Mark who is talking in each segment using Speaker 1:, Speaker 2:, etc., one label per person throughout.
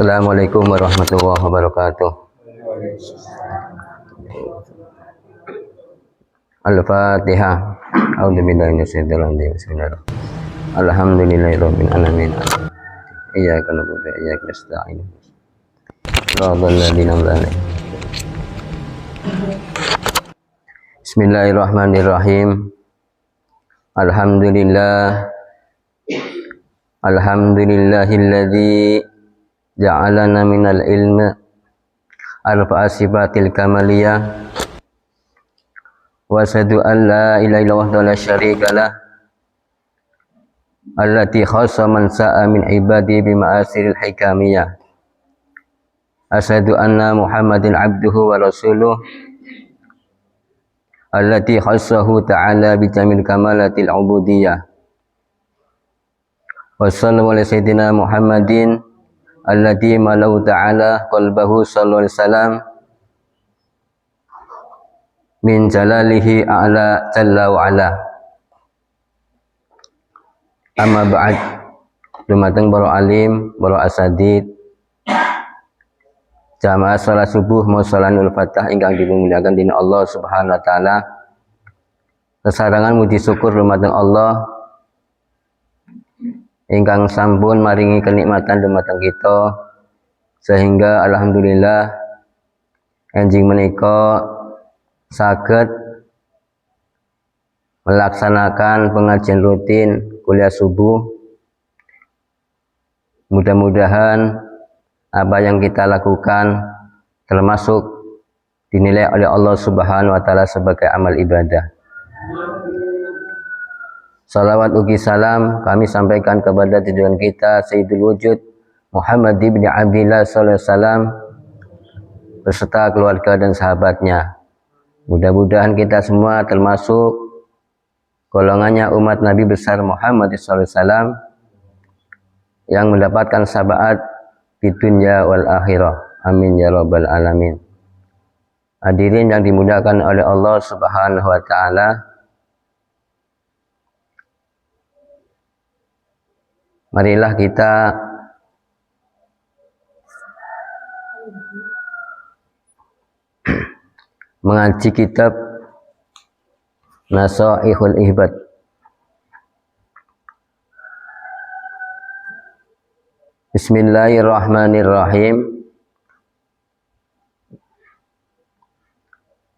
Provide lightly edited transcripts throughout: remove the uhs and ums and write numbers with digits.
Speaker 1: Assalamualaikum warahmatullahi wabarakatuh. Al-Fatihah. A'udzubillahi minasyaitonir rajim. Bismillahirrahmanirrahim. Alhamdulillahirabbil alamin. Iyyaka na'budu wa iyyaka nasta'in. Shiratal ladzina an'amta 'alaihim. Bismillahirrahmanirrahim. Alhamdulillahilladzi ja'alana minal ilmi arfa'a sifatil kamaliyah wa asyhadu an la ilaha illallah wa la syarikalah allati khassa man sa'a min ibadi bi ma'asiril hikamiyah. Asyhadu anna Muhammadin abduhu wa rasuluh allati khassahu ta'ala bi jamil kamalatil ubudiyah. Wa sallallahu ala sayyidina Muhammadin alladzi malau ta'ala qalbahu sallallahu alaihi wasallam min jalalihi a'la jalla wa ala. Amma ba'd. Dumateng para alim, para asadid, jamaah salat subuh maussalanul fatah ingkang dimuliakan dening Allah Subhanahu wa taala. Sesarengan muji syukur dumateng Allah ingkang sampun maringi kenikmatan dumateng kita sehingga alhamdulillah enjing menika saged melaksanakan pengajian rutin kuliah subuh. Mudah-mudahan apa yang kita lakukan termasuk dinilai oleh Allah Subhanahu wa taala sebagai amal ibadah. Salawat ugi salam kami sampaikan kepada tujuan kita Sayyidul Wujud Muhammad ibn Abdillah sallallahu alaihi wasallam beserta keluarga dan sahabatnya. Mudah-mudahan kita semua termasuk golongannya umat Nabi besar Muhammad sallallahu alaihi wasallam yang mendapatkan syafaat di dunya wal akhirah. Amin ya rabbal alamin. Hadirin yang dimuliakan oleh Allah Subhanahu wa taala, marilah kita mengaji kitab Nasaihul Ihbad. Bismillahirrahmanirrahim.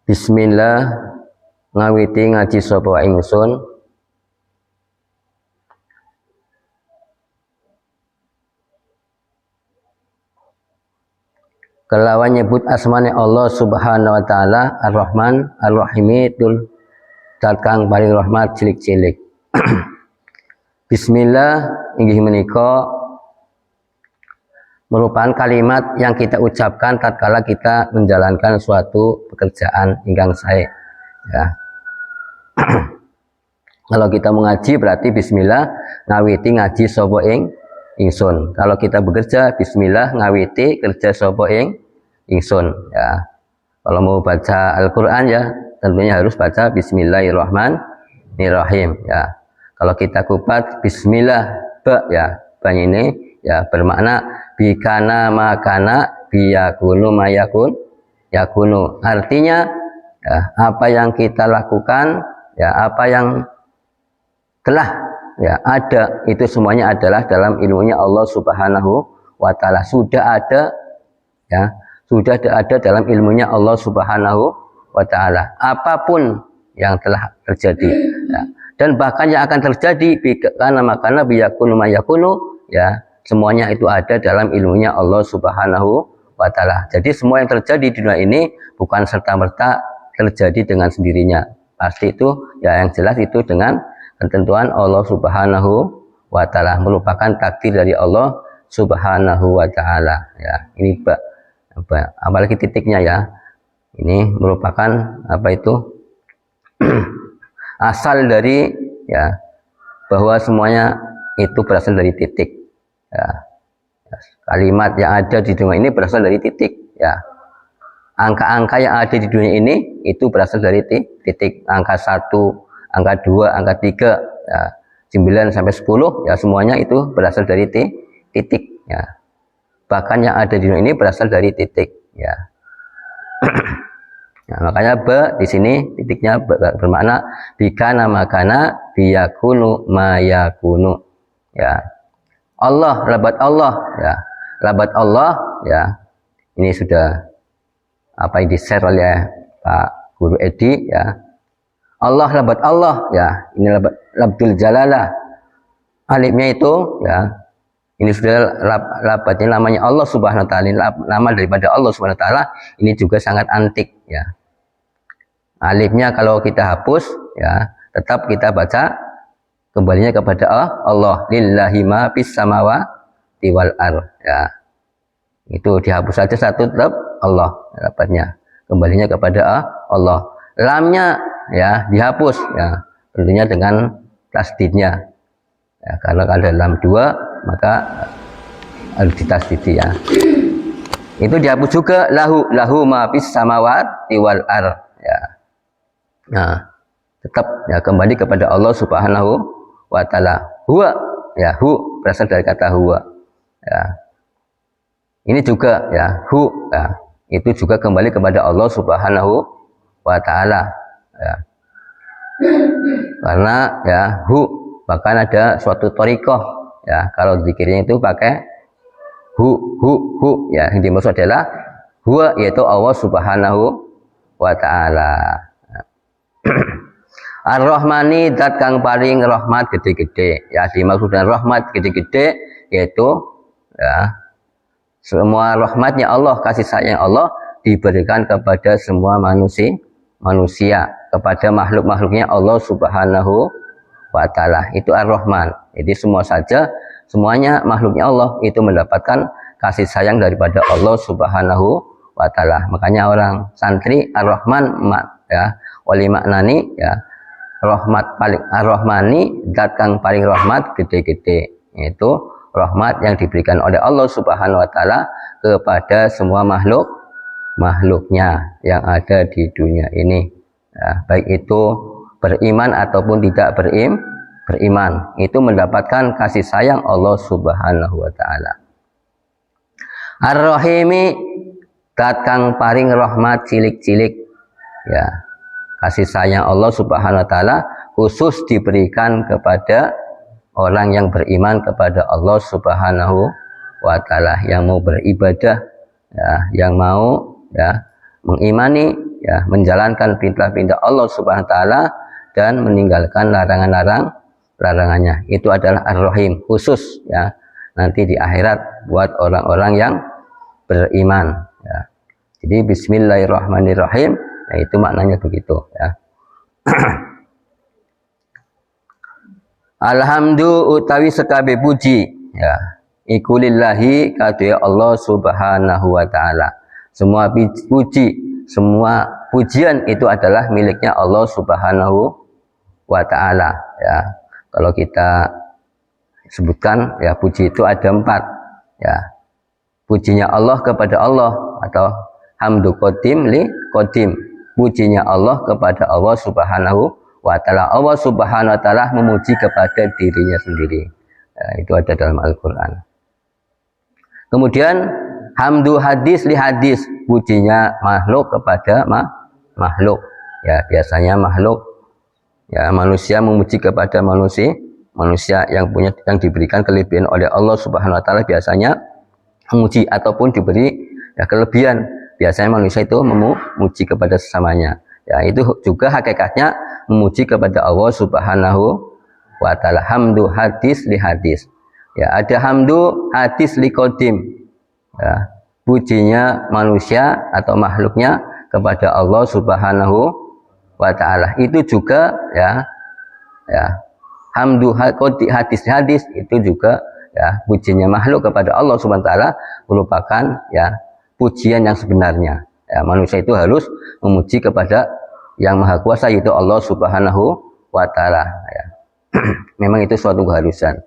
Speaker 1: Bismillah ngawiti ngaji sapa ingsun kelawan nyebut asmane Allah Subhanahu wa taala Ar-Rahman Ar-Rahimul zat kang paring rahmat cilik-cilik. Bismillah inggih menika merupakan kalimat yang kita ucapkan tatkala kita menjalankan suatu pekerjaan ingkang sae ya. Kalau kita mengaji berarti bismillah ngawiti ngaji sapa ingsun. Kalau kita bekerja bismillah ngawiti kerja sapa ingsun ya. Kalau mau baca Al-Qur'an ya tentunya harus baca bismillahirrahmanirrahim ya. Kalau kita kupat bismillah ba ya, ba ini ya bermakna bikana makana biyakunu mayakun yakunu. Artinya ya, apa yang kita lakukan ya, apa yang telah ya ada itu semuanya adalah dalam ilmunya Allah Subhanahu wa taala. Sudah ada ya, sudah ada dalam ilmunya Allah Subhanahu wa taala. Apapun yang telah terjadi ya. Dan bahkan yang akan terjadi karena makana biyakunu mayakunu ya, semuanya itu ada dalam ilmunya Allah Subhanahu wa taala. Jadi semua yang terjadi di dunia ini bukan serta-merta terjadi dengan sendirinya. Pasti itu ya yang jelas itu dengan ketentuan Allah Subhanahu wa taala, merupakan takdir dari Allah Subhanahu wa taala ya. Ini apalagi titiknya ya. Ini merupakan apa itu? Asal dari ya bahwa semuanya itu berasal dari titik. Ya, kalimat yang ada di dunia ini berasal dari titik ya. Angka-angka yang ada di dunia ini itu berasal dari titik. Angka 1, angka 2, angka 3 ya, 9 sampai 10 ya semuanya itu berasal dari titik ya. bahkan yang ada di dunia ini berasal dari titik, ya. Nah, makanya be di sini titiknya bermakna bikana makana biyakunu mayakunu, ya. Allah, labat Allah, ya. Labat Allah, ya. Ini sudah apa yang di-share oleh Pak Guru Edi, ya. Allah, labat Allah, ya. Ini labdul jalalah. Alifnya itu, ya. Ini sudah labatnya namanya Allah Subhanahu wa taala, nama daripada Allah Subhanahu wa taala. Ini juga sangat antik, ya. Alifnya kalau kita hapus, ya, tetap kita baca kembalinya kepada Allah. Lillahi ma fis samawati wal ardh, ya. Itu dihapus saja satu, tetap Allah dapatnya. Kembalinya kepada Allah. Lamnya, ya, dihapus, ya. Tentunya dengan tasdidnya. Ya, karena ada lam dua, maka harus ditasdidi, ya. Itu dihapus juga lahu ma fis samawati wal ardh, ya. Nah, tetap, ya, kembali kepada Allah Subhanahu wa taala. Huwa, ya, hu berasal dari kata huwa, ya. Ini juga, ya, hu, ya, itu juga kembali kepada Allah Subhanahu wa taala, ya. Karena, ya, hu bahkan ada suatu thariqah, ya, kalau zikirnya itu pakai hu, ya, yang dimaksud adalah huwa, yaitu Allah Subhanahu wa taala. Ar-Rahmani, zat kang paring rahmat gede-gede, ya. Dimaksud dengan rahmat gede-gede yaitu, ya, semua rahmatnya Allah, kasih sayang Allah diberikan kepada semua manusia, kepada makhluk-makhluknya Allah Subhanahu wa taala. Itu Ar-Rahman. Jadi semuanya makhluknya Allah itu mendapatkan kasih sayang daripada Allah Subhanahu wa taala. Makanya orang santri Ar-Rahman, ya, wali maknani, ya, rahmat paling Ar-Rahmani, zat kang paling rahmat gede-gede, yaitu rahmat yang diberikan oleh Allah Subhanahu wa taala kepada semua makhluknya yang ada di dunia ini, ya, baik itu beriman ataupun tidak beriman, itu mendapatkan kasih sayang Allah Subhanahu wa taala. Ar-Rahimi, zat kang paring rahmat cilik-cilik, ya. Kasih sayang Allah Subhanahu wa taala khusus diberikan kepada orang yang beriman kepada Allah Subhanahu wa taala, yang mau beribadah, ya, yang mau, ya, mengimani, ya, menjalankan perintah-perintah Allah Subhanahu wa taala dan meninggalkan larangannya. Itu adalah Ar-Rahim khusus, ya, nanti di akhirat buat orang-orang yang beriman, ya. Jadi bismillahirrahmanirrahim, ya, itu maknanya begitu, ya. Alhamdu utawi sekabe puji, ya, iku lillahi kadhe Allah Subhanahu wa taala. Semua puji, semua pujian itu adalah miliknya Allah Subhanahu wa taala, ya. Kalau kita sebutkan, ya, puji itu ada 4, ya. Pujinya Allah kepada Allah, atau hamdu qadim li qadim, pujinya Allah kepada Allah Subhanahu wa ta'ala. Allah Subhanahu wa ta'ala memuji kepada dirinya sendiri, ya, itu ada dalam Al-Quran. Kemudian hamdu hadis li hadis, pujinya makhluk kepada makhluk, ya, biasanya makhluk, ya, manusia memuji kepada manusia yang diberikan kelebihan oleh Allah Subhanahu wa ta'ala, biasanya memuji ataupun diberi, ya, kelebihan, biasanya manusia itu memuji kepada sesamanya, ya. Itu juga hakikatnya memuji kepada Allah Subhanahu wa ta'ala. Hamdu hadis li hadis, ya, ada hamdu hadis li qadim, ya, pujinya manusia atau makhluknya kepada Allah Subhanahu wa ta'ala. Itu juga, ya, hamdu hadis itu juga, ya, pujinya makhluk kepada Allah Subhanahu wa ta'ala merupakan, ya, pujian yang sebenarnya, ya. Manusia itu harus memuji kepada yang maha kuasa, yaitu Allah Subhanahu wa ta'ala, ya. Memang itu suatu keharusan.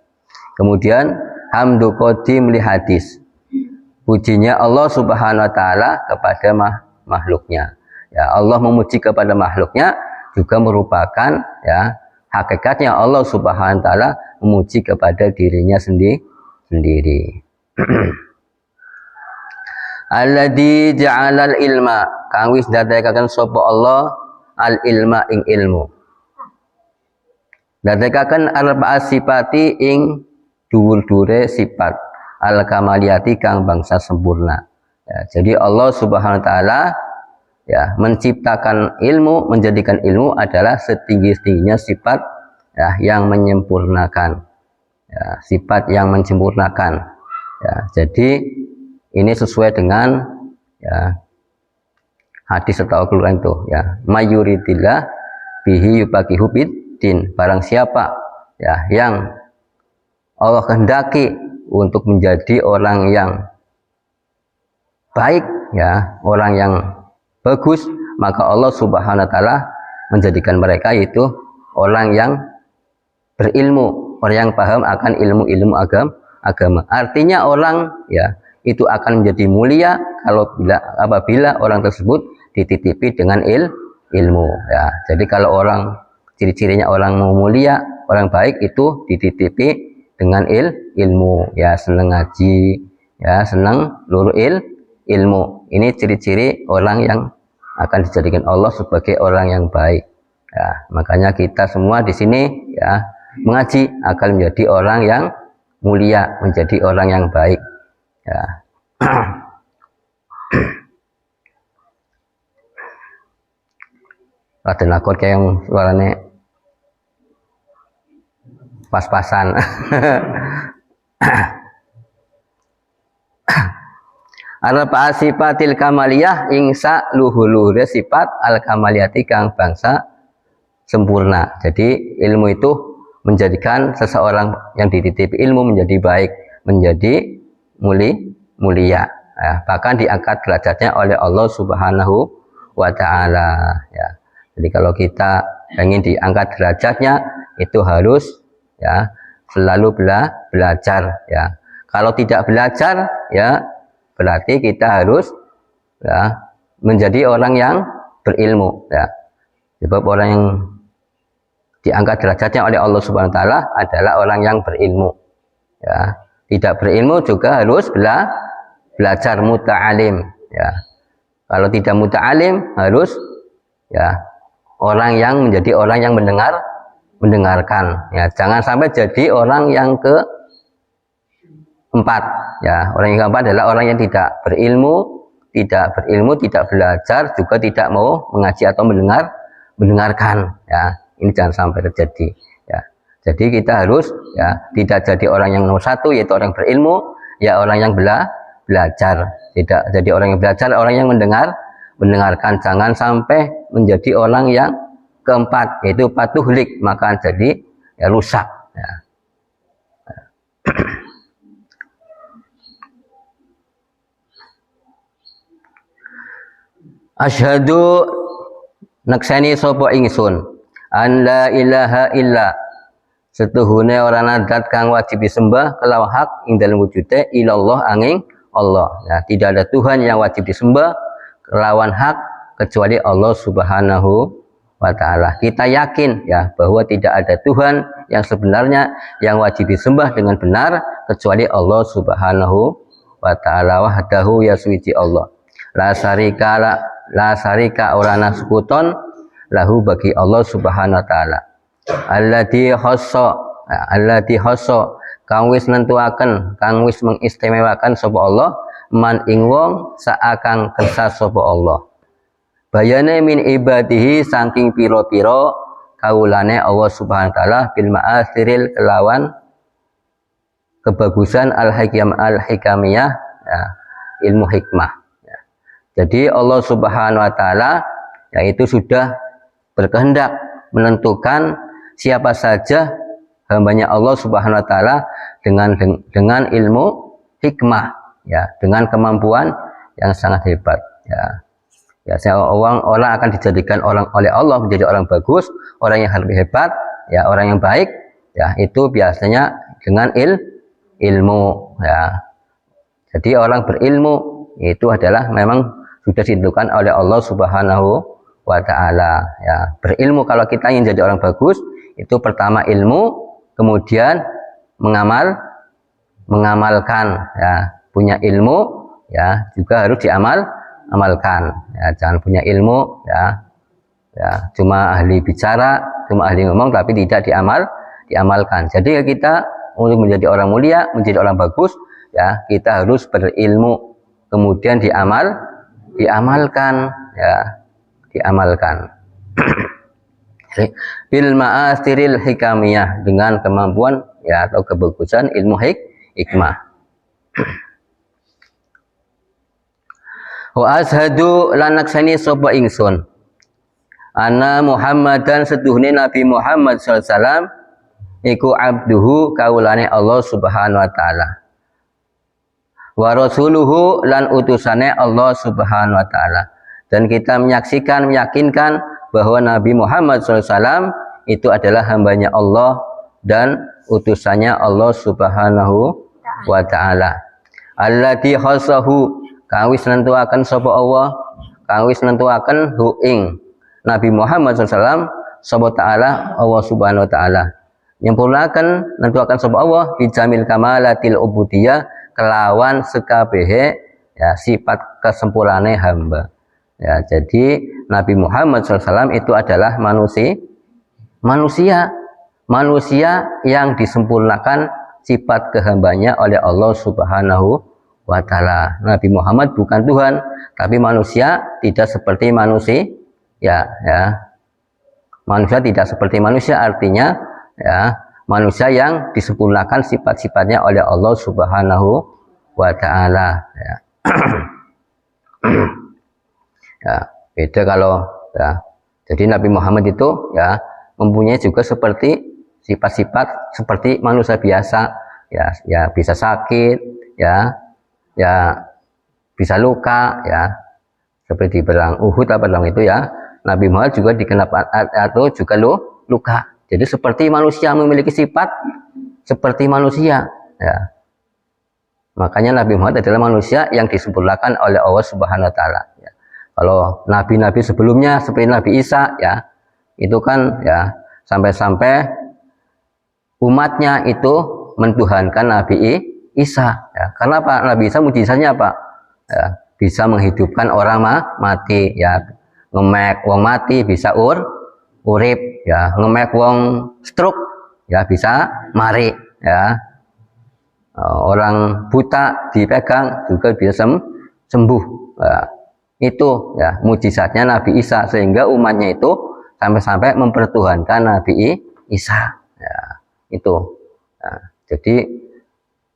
Speaker 1: Kemudian hamdu qadim li hadis, pujinya Allah Subhanahu wa ta'ala kepada makhluknya, ya. Allah memuji kepada makhluknya juga merupakan, ya, hakikatnya Allah Subhanahu wa ta'ala memuji kepada dirinya sendiri. alladzi ja'alal ilma kang wis dadekaken sapa Allah al ilma ing ilmu. Dadekaken arba'a sifati ing dhuwur-dhuwure sifat al kamaliyati kang bangsa sempurna. Ya, jadi Allah Subhanahu wa taala ya menciptakan ilmu, menjadikan ilmu adalah setinggi-tingginya sifat ya yang menyempurnakan. Ya, sifat yang menyempurnakan. Ya, jadi ini sesuai dengan ya hadis atau Al-Qur'an itu ya mayuritillah bihi yubaqihu biddin, barang siapa ya yang Allah kehendaki untuk menjadi orang yang baik ya, orang yang bagus, maka Allah Subhanahu wa taala menjadikan mereka itu orang yang berilmu, orang yang paham akan ilmu-ilmu agama. Artinya orang ya itu akan menjadi mulia apabila orang tersebut dititipi dengan ilmu ya. Jadi kalau orang ciri-cirinya orang mau mulia, orang baik itu dititipi dengan ilmu ya, senang ngaji ya, senang lulu ilmu. Ini ciri-ciri orang yang akan dijadikan Allah sebagai orang yang baik ya. Makanya kita semua di sini ya mengaji akan menjadi orang yang mulia, menjadi orang yang baik ya. Raden lakon kayak yang suaranya pas-pasan. Arba'a sifatil kamaliyah ingsa luhur-luhure sifat al kamaliyati kang bangsa sempurna. Jadi ilmu itu menjadikan seseorang yang dititipi ilmu menjadi baik, menjadi mulia ya, bahkan diangkat derajatnya oleh Allah Subhanahu wa taala ya. Jadi kalau kita ingin diangkat derajatnya itu harus ya selalu belajar ya. Kalau tidak belajar ya berarti kita harus ya menjadi orang yang berilmu ya. Sebab orang yang diangkat derajatnya oleh Allah Subhanahu wa taala adalah orang yang berilmu ya. Tidak berilmu juga harus belajar muta'alim ya. Kalau tidak muta'alim harus ya orang yang menjadi orang yang mendengarkan ya. Jangan sampai jadi orang yang keempat ya. Orang yang keempat adalah orang yang tidak berilmu, tidak belajar, juga tidak mau mengaji atau mendengarkan ya. Ini jangan sampai terjadi ya. Jadi kita harus ya tidak jadi orang yang nomor satu, yaitu orang yang berilmu ya, orang yang belajar. Tidak jadi orang yang belajar, orang yang mendengarkan. Jangan sampai menjadi orang yang keempat, yaitu patuhlik, maka jadi ya rusak ya. Asyhadu naksani sapa ingsun an la ilaha illa setuhune ora nadat kang wajib disembah kelawan hak ing dalem wujude ilallah angin Allah ya. Tidak ada Tuhan yang wajib disembah kelawan hak kecuali Allah Subhanahu wa taala. Kita yakin ya bahwa tidak ada Tuhan yang sebenarnya yang wajib disembah dengan benar kecuali Allah Subhanahu wa taala wahdahu ya suci Allah. La sarika ora nasekuton lahu bagi Allah Subhanahu wa taala. Alladzi khassa kang wis nentuaken, kang wis mengistimewakan sapa Allah man ing wong saakang kersa sapa Allah. Bayane min ibadihi saking pira-pira kaulane Allah Subhanahu wa taala bil ma'asiril kelawan kebagusan al-hikamiyah ya, ilmu hikmah ya. Jadi Allah Subhanahu wa taala yaitu sudah berkehendak menentukan siapa saja hambanya Allah Subhanahu wa taala dengan ilmu hikmah ya, dengan kemampuan yang sangat hebat ya. Ya, orang akan dijadikan oleh Allah menjadi orang bagus, orang yang lebih hebat ya, orang yang baik ya, itu biasanya dengan ilmu ya. Jadi orang berilmu itu adalah memang sudah ditentukan oleh Allah Subhanahu wa taala ya. Berilmu, kalau kita ingin jadi orang bagus itu pertama ilmu, kemudian mengamalkan ya, punya ilmu ya juga harus amalkan. Ya, jangan punya ilmu ya cuma ahli bicara, cuma ahli ngomong tapi tidak diamalkan. Jadi kita untuk menjadi orang mulia, menjadi orang bagus, ya kita harus berilmu, kemudian diamalkan, ya diamalkan. Bil ma'asiril hikamiyah, dengan kemampuan ya atau kebagusan ilmu hikmah. Wa ashadu lanaksani sapa ingsun ana Muhammadan setuhne Nabi Muhammad sallallahu alaihi wasallam iku abduhu kaulane Allah Subhanahu wa taala, wa rasuluhu lan utusane Allah Subhanahu wa taala. Dan kita menyaksikan, meyakinkan bahwa Nabi Muhammad SAW itu adalah hambanya Allah dan utusannya Allah Subhanahu wa taala. Alladzi khassahu, kang wis nentuaken sapa Allah, kang wis nentuaken hu ing Nabi Muhammad SAW sapa taala Allah Subhanahu wa taala. Nyempurnakan nentuaken sapa Allah bijamil kamalatil ubudiyah, kelawan sekabehe ya sifat kesempurnane hamba. Ya, jadi Nabi Muhammad SAW itu adalah manusia yang disempurnakan sifat kehambanya oleh Allah Subhanahu wa taala. Nabi Muhammad bukan Tuhan, tapi manusia tidak seperti manusia. Ya. Manusia tidak seperti manusia, artinya ya manusia yang disempurnakan sifat-sifatnya oleh Allah Subhanahu wa taala. Ya. Ya, beda kalau ya. Jadi Nabi Muhammad itu ya mempunyai juga seperti sifat-sifat seperti manusia biasa, ya bisa sakit, ya bisa luka, ya seperti perang Uhud atau perang itu ya. Nabi Muhammad juga dikenapa atau juga luka. Jadi seperti manusia memiliki sifat seperti manusia, ya. Makanya Nabi Muhammad adalah manusia yang disempurnakan oleh Allah Subhanahu wa taala. Ya. Kalau nabi-nabi sebelumnya seperti Nabi Isa, ya itu kan ya sampai-sampai umatnya itu mentuhankan Nabi Isa. Ya. Karena apa? Nabi Isa mujizatnya apa? Ya, bisa menghidupkan orang mati, ya ngemek wong mati bisa urip, ya ngemek wong stroke ya bisa mari, ya orang buta dipegang juga bisa sembuh. Ya. Itu ya mujizatnya Nabi Isa, sehingga umatnya itu sampai-sampai mempertuhankan Nabi Isa, ya itu. Nah, jadi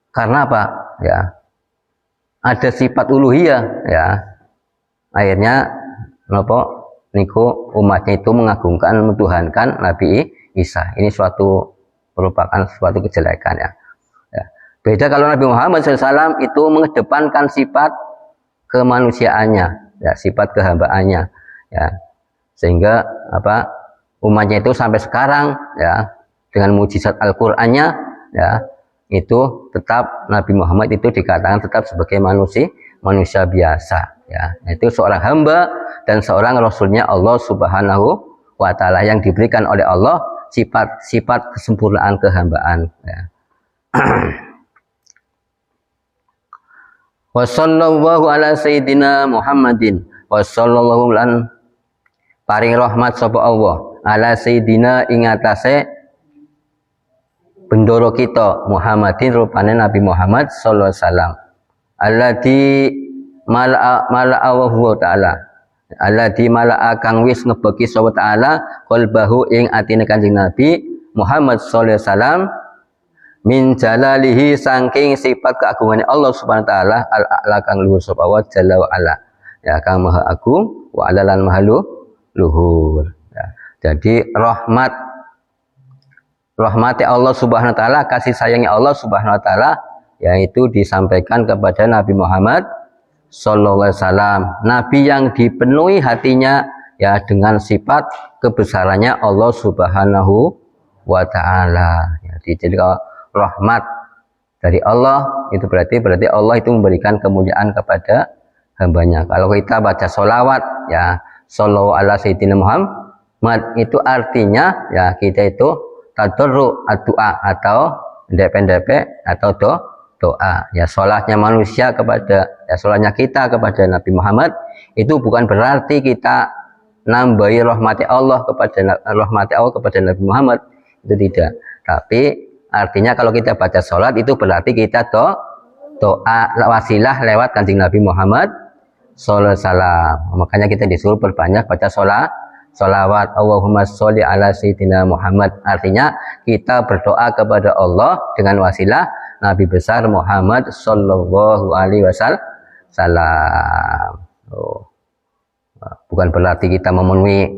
Speaker 1: karena apa? Ya ada sifat uluhiyah, ya akhirnya nopo niku umatnya itu mengagungkan, mentuhankan Nabi Isa. Ini merupakan suatu kejelekan, ya. Beda kalau Nabi Muhammad SAW itu mengedepankan sifat kemanusiaannya, ya sifat kehambaannya, ya sehingga apa umatnya itu sampai sekarang ya dengan mujizat Al-Qur'annya, ya itu tetap Nabi Muhammad itu dikatakan tetap sebagai manusia biasa, ya itu seorang hamba dan seorang rasulnya Allah Subhanahu wa taala yang diberikan oleh Allah sifat-sifat kesempurnaan kehambaan, ya. Wa sallallahu ala sayyidina Muhammadin wa sallallahu lan paring rahmat sapa Allah ala sayyidina ing atase bendoro kita Muhammadin rupane Nabi Muhammad sallallahu alaihi wasallam alladzi mala'a wa huwa ta'ala alladzi mala'a kang wis ngebeki sapa ta'ala qalbahu ing atine Kanjeng Nabi Muhammad sallallahu alaihi wasallam min jalalihi saking sifat keagungan Allah Subhanahu wa taala al-a'la kang luhur sapa wa jalla wa ala, ya kang maha agung wa ala lan maha luhur, ya. Jadi rahmati Allah Subhanahu wa taala, kasih sayangnya Allah Subhanahu wa taala yaitu disampaikan kepada Nabi Muhammad sallallahu alaihi wasallam, nabi yang dipenuhi hatinya ya dengan sifat kebesarannya Allah Subhanahu wa taala, ya. Jadi kalau rahmat dari Allah itu berarti Allah itu memberikan kemuliaan kepada hambanya. Kalau kita baca sholawat ya sallallahu ala sayyidina Muhammad itu artinya ya kita itu tadarru doa atau ndep-ndep atau doa. Ya, sholatnya manusia kepada, ya sholatnya kita kepada Nabi Muhammad itu bukan berarti kita nambahi rahmati Allah kepada Nabi Muhammad, itu tidak. Tapi artinya kalau kita baca sholat itu berarti kita doa wasilah lewat kanjeng Nabi Muhammad sallallahu alaihi wasallam. Makanya kita disuruh berbanyak baca sholawat. Allahumma sholli ala sayyidina Muhammad. Artinya kita berdoa kepada Allah dengan wasilah Nabi besar Muhammad sallallahu alaihi wasallam. Bukan berarti kita memenuhi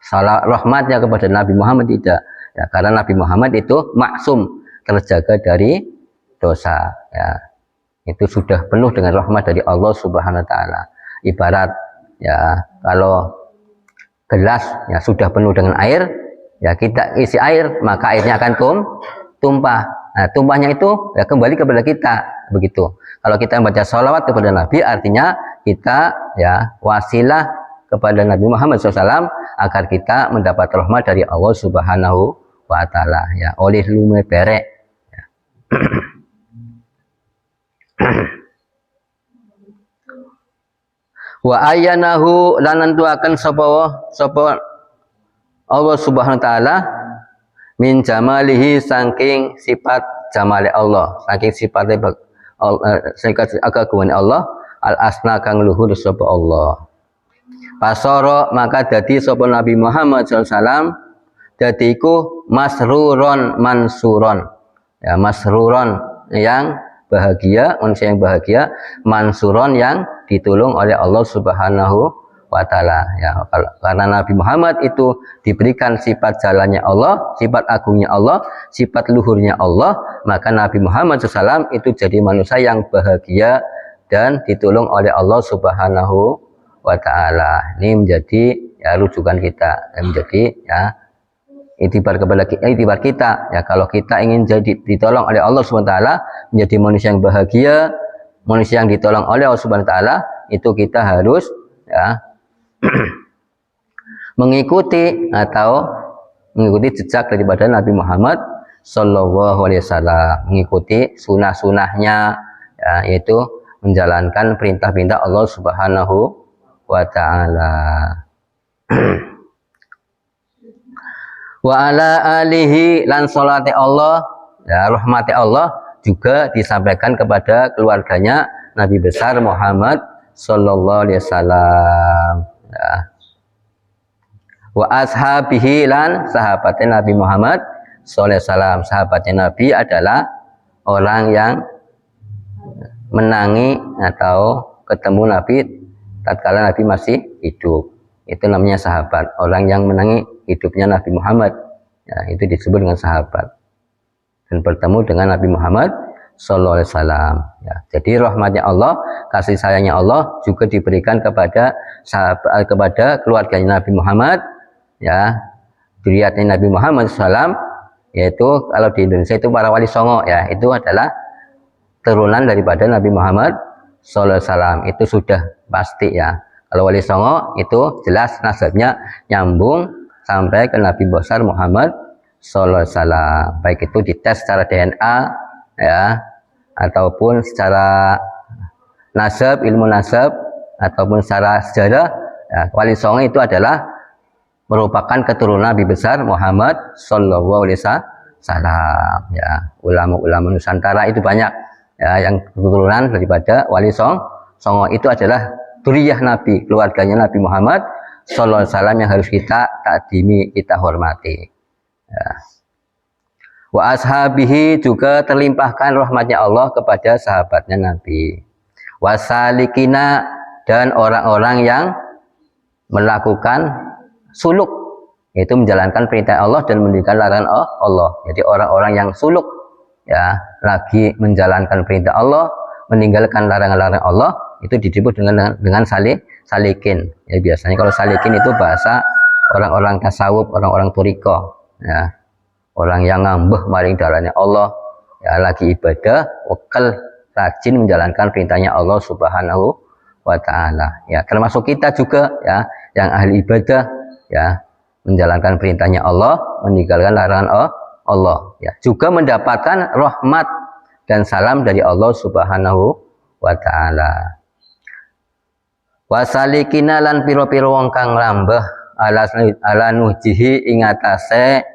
Speaker 1: salat rahmatnya kepada Nabi Muhammad, tidak. Ya, karena Nabi Muhammad itu maksum, terjaga dari dosa. Ya, itu sudah penuh dengan rahmat dari Allah Subhanahu Wa Taala. Ibarat ya kalau gelas ya sudah penuh dengan air, ya kita isi air maka airnya akan tumpah. Nah, tumpahnya itu ya kembali kepada kita, begitu. Kalau kita membaca sholawat kepada Nabi, artinya kita ya wasilah kepada Nabi Muhammad SAW agar kita mendapat rahmat dari Allah Subhanahu Wa Taala. Ya, oleh lume berek. Ya. Wa ayyanahu lanantuaken sapa Allah Subhanahu Wa Taala min jamalihi saking sifat jamale Allah, saking sifatnya sifat keagungan Allah, al asna kang luhur sapa Allah. Pasoro maka dadi sapa Nabi Muhammad SAW dadi iku masruron mansuron. Ya, masruron yang bahagia, manusia yang bahagia, mansuron yang ditolong oleh Allah Subhanahu Wa Taala. Ya, karena Nabi Muhammad itu diberikan sifat jalannya Allah, sifat agungnya Allah, sifat luhurnya Allah, maka Nabi Muhammad SAW itu jadi manusia yang bahagia dan ditolong oleh Allah Subhanahu Wa Taala. Ini menjadi ya rujukan kita, menjadi ya itibar kita. Ya, kalau kita ingin jadi ditolong oleh Allah Subhanahu Wa Taala, menjadi manusia yang bahagia, manusia yang ditolong oleh Allah Subhanahu Wa Taala, itu kita harus ya mengikuti jejak daripada Nabi Muhammad Sallallahu Alaihi Wasallam, mengikuti sunnah-sunnahnya, ya, yaitu menjalankan perintah-perintah Allah Subhanahu Wa Taala. Wa ala alihi lan salati Allah, ya rahmati Allah juga disampaikan kepada keluarganya Nabi besar Muhammad Sallallahu Alaihi Wasallam. Ya. Wa ashabihi lan sahabatnya Nabi Muhammad Sallallahu Alaihi Wasallam. Sahabatnya Nabi adalah orang yang menangi atau ketemu Nabi tatkala Nabi masih hidup. Itu namanya sahabat. Orang yang menangi hidupnya Nabi Muhammad, ya, itu disebut dengan sahabat. Dan bertemu dengan Nabi Muhammad Sallallahu Alaihi Wasallam. Ya, jadi rahmatnya Allah, kasih sayangnya Allah juga diberikan kepada sahabat, kepada keluarganya Nabi Muhammad, ya, dzurriyyatnya Nabi Muhammad SAW, yaitu kalau di Indonesia itu para wali songo, ya, itu adalah turunan daripada Nabi Muhammad Sallallahu Alaihi Wasallam. Itu sudah pasti, ya. Kalau wali songo itu jelas nasabnya nyambung sampai ke Nabi besar Muhammad Sallallahu Alaihi Wasallam. Baik itu dites secara DNA, ya, ataupun secara nasab, ilmu nasab, ataupun secara sejarah, ya, wali songo itu adalah merupakan keturunan Nabi besar Muhammad Sallallahu Alaihi Wasallam. Ya, ulama-ulama Nusantara itu banyak, ya, yang keturunan daripada wali songo itu adalah dzurriyyah Nabi, keluarganya Nabi Muhammad Sallallahu Alaihi Wasallam yang harus kita takdimi, kita hormati. Ya. Wa ashabihi juga terlimpahkan rahmatnya Allah kepada sahabatnya Nabi. Wasalikina dan orang-orang yang melakukan suluk, yaitu menjalankan perintah Allah dan meninggalkan larangan Allah. Jadi orang-orang yang suluk, ya, lagi menjalankan perintah Allah, meninggalkan larangan-larangan Allah, itu disebut dengan salikin. Ya, biasanya kalau salikin itu bahasa orang-orang tasawuf, orang-orang thariqah, ya. Orang yang ngambeh maring dalannya Allah, ya, lagi ibadah, wakal rajin menjalankan perintahnya Allah Subhanahu Wa Taala. Ya, termasuk kita juga, ya, yang ahli ibadah, ya, menjalankan perintahnya Allah, meninggalkan larangan Allah, ya, juga mendapatkan rahmat dan salam dari Allah Subhanahu wa taala. Wasalikina lan piro-piro wong kang lambeh ala nujihi ing atase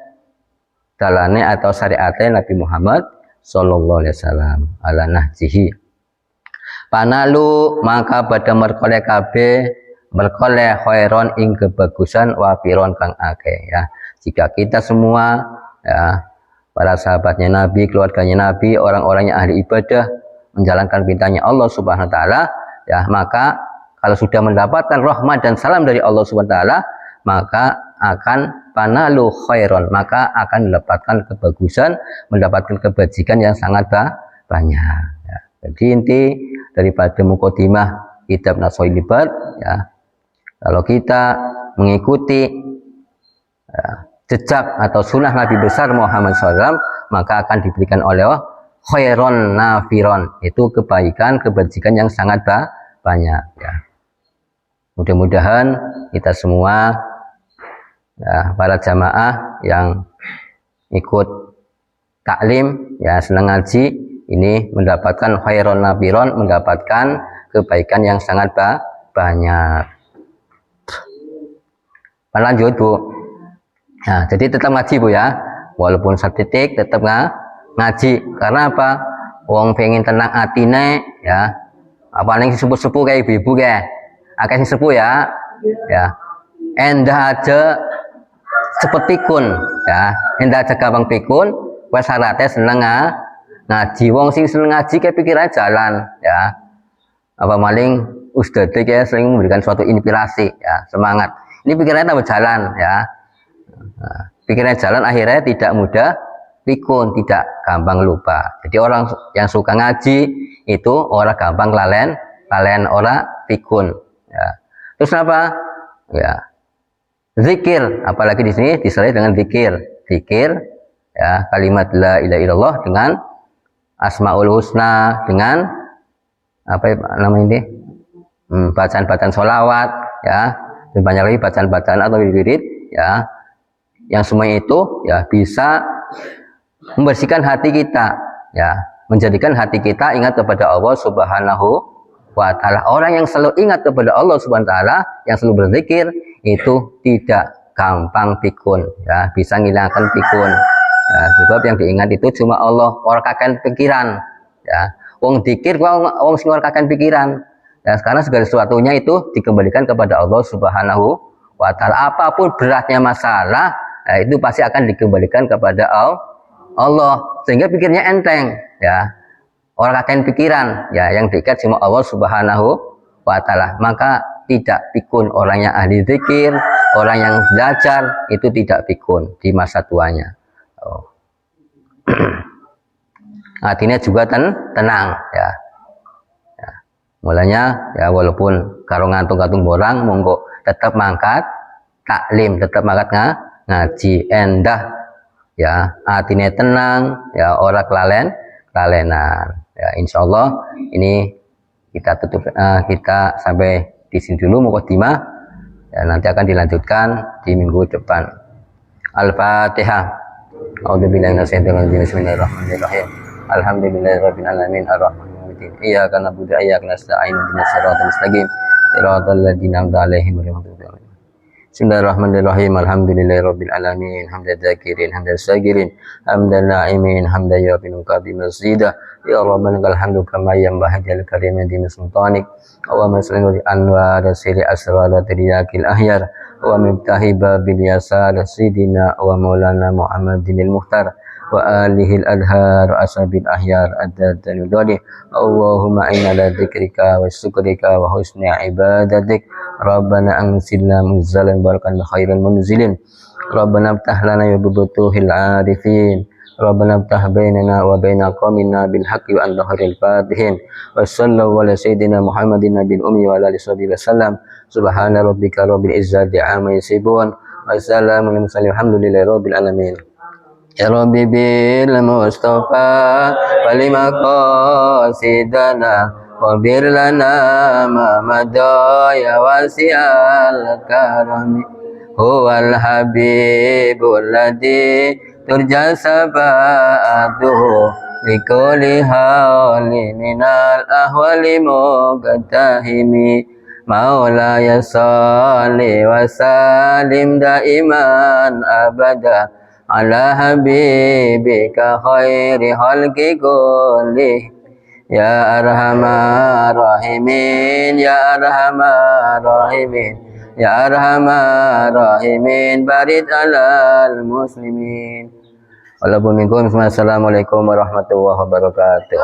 Speaker 1: dalane atau syariate Nabi Muhammad sallallahu alaihi wasallam, ala nahjihi. Panalu maka pada merkoleh kabeh merkoleh khairon ing kebagusan wafiron kang akeh ya. Jika kita semua ya, para sahabatnya Nabi, keluarganya Nabi, orang-orangnya ahli ibadah menjalankan perintahnya Allah Subhanahu wa taala ya, maka kalau sudah mendapatkan rahmat dan salam dari Allah Subhanahu wa taala, maka akan panalu khairon, maka akan mendapatkan kebagusan, mendapatkan kebajikan yang sangat banyak ya. Jadi inti daripada mukadimah kitab Nashul Ibad ya, kalau kita mengikuti ya, jejak atau sunnah Nabi besar Muhammad SAW, maka akan diberikan oleh khairon nafiron, itu kebaikan, kebajikan yang sangat banyak ya. Mudah-mudahan kita semua ya, para jamaah yang ikut taklim ya, senang ngaji ini mendapatkan khairon nafiron, mendapatkan kebaikan yang sangat banyak. Lanjut Bu. Nah, jadi tetap ngaji Bu ya, walaupun sedetik tetap ngaji. Karena apa? Wong pengen tenang atine ya, apalagi sepuh-sepuh kayak ibu-ibu kayak akeh sing sepuh ya, ya endah aja seperti kun ya, endah aja gampang pikun, wes syaratnya seneng ngaji. Wong sing seneng ngaji kayak pikirannya jalan ya, apa maling ustadz kayak sering memberikan suatu inspirasi ya, semangat. Ini pikirannya tambah jalan ya. Nah, pikirannya jalan akhirnya tidak mudah pikun, tidak gampang lupa. Jadi orang yang suka ngaji itu orang gampang lalen orang pikun ya. Terus apa ya, zikir, apalagi di sini disertai dengan zikir ya, kalimat la ilaha illallah dengan asmaul husna, dengan apa namanya ini, bacaan-bacaan sholawat ya, dan banyak lagi bacaan-bacaan atau wirid ya, yang semua itu ya bisa membersihkan hati kita ya, menjadikan hati kita ingat kepada Allah Subhanahu wa taala. Orang yang selalu ingat kepada Allah Subhanahu wa taala, yang selalu berzikir, itu tidak gampang pikun ya, bisa ngilangkan pikun ya, sebab yang diingat itu cuma Allah, orang kakan pikiran ya. Wong zikir wong sing ora kakan pikiran ya, karena segala sesuatunya itu dikembalikan kepada Allah Subhanahu wa taala. Apapun beratnya masalah ya, itu pasti akan dikembalikan kepada Allah, sehingga pikirnya enteng ya. Orang akan pikiran ya, yang dekat cuma Allah Subhanahu wa taala, maka tidak pikun. Orang yang ahli zikir, orang yang belajar itu tidak pikun di masa tuanya. Hatinya juga tenang ya. Ya. Mulanya ya, walaupun karo ngantung-ngantung borang, monggo tetap mangkat taklim, tetap mangkat ngaji, endah ya, hatinya tenang ya, orang kelalenan ya. Insyaallah ini kita tutup, kita sampai di sini dulu mukadimah ya, nanti akan dilanjutkan di minggu depan. Al-Fatihah. A'udzubillahi minasyaitonir rajim. Bismillahirrahmanirrahim. Alhamdulillahirabbil alamin arrahmanirrahim. Iyyaka na'budu wa iyyaka nasta'in. Ihdinas siratal mustaqim. Siratal ladzina an'amta 'alaihim ghairil maghdubi 'alaihim. Bismillahirrahmanirrahim. Alhamdulillahirabbil alamin. Hamdan dzakirin, hamdan syakirin, hamdan na'imin, hamdan yafinu qabi masjidah. Ya Rabbana lakal hamdu kama yanbaghi li karimati sultanik. Allahumma salli ala anwar siri asrar tiriyakil ahyar wa miftahi babil yasar sidina wa maulana Muhammadinil muhtar wa alihil adhar ashabil ahyar ad-dan dhalih. Allahumma inna ala dzikrika wa syukrika wa husni ibadatik. Rabbana anzilna munzalan barakan khairan munzilin. Rabbana aftah lana ya butuhil arifin. Rabbana aftah bainana wa baina qaumina bil haqqi wa anta khairul fatihin. Wa sallallahu ala sayyidina Muhammadin nabil ummi wa ala alihi wasallam. Subhana rabbika rabbil izzati amma yasifun. Wa salamun alal mursalin walhamdulillahi rabbil alamin. Ya Rabbi bil Mustafa walima qasidana wabir lana ma madaya wasi'al karami huwal habibul ladhi turja sabatuhu likulli hali minal ahwali muqtahimi. Maulaya salli wa sallim daiman abada ala habibika khairi khalqi kulli. Ya arhamar rahimin, ya arhamar rahimin, ya arhamar rahimin, barid alal muslimin. Walaupun minkum, assalamualaikum warahmatullahi wabarakatuh.